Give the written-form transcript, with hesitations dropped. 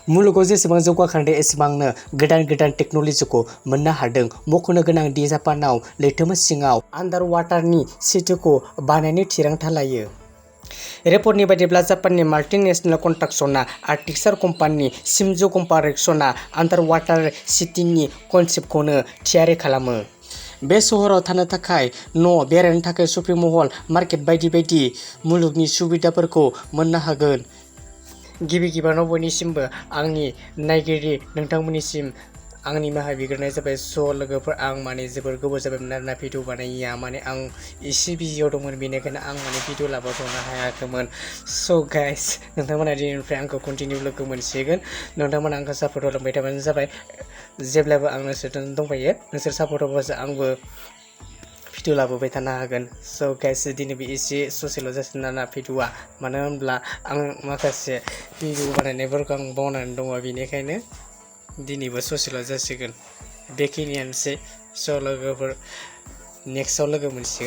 मुलुगाव जेसेबां जौगाखांदों एसेबांनो गोदान गोदान टेक्न'लजिखौ मोननो हादों। मख'नो गोनां दि जापानाव लैथोमा सिङाव आन्डार वाटारनि सिटिखौ बानायनो थिरांथा लायो। रिपर्टनि बायदिब्ला जापाननि माल्टिनेशनेल कन्स्ट्राक्शन आर्किटेक्चार कम्पानि शिनजु कन्स्ट्राक्शनआ आन्डार वाटार सिटिनि कनसेप्टखौनो थियारि खालामो। बे सहराव थानो थाखाय न', बेरायनो थाखाय शपिं मल, मार्केट बायदि बायदि मुलुगनि सुबिदाफोरखौ मोननो हागोन। गिबियावनो बयनिसिमबो आंनि नायगिरि नोंथांमोननिसिम आंनि निमाहा बिग्रोनाय जाबाय। लोगोफोर, आं जोबोर गोबाव जाबायमोन आरोना भिडिअ बानायिया। आं एसे बिजियाव दंमोन, बेनिखायनो आं भिडिअ लाबोथ'नो हायाखैमोन। गाइस, नोंथांमोना दिनैनिफ्राय आंखौ कन्टिनिउ लोगो मोनसिगोन। नोंथांमोना आंखौ सापर्ट होलांबाय थाबानो जाबाय। जेब्लाबो आं नोंसोरजों दंफायो। नोंसोर सापर्ट होबासो आंबो भिडिअ लाबोबाय थानो हागोन। गाइस, दिनैबो एसे ससेल' जासिगोन आरोना भिडिअआ। मानो होनब्ला आं माखासे भिडिअ बानायनायफोरखौ आं बावनानै दङ, बेनिखायनो दिनैबो ससेल' जासिगोन। बेखिनियानोसै। लोगोफोर, नेक्स्टआव लोगो मोनसिगोन।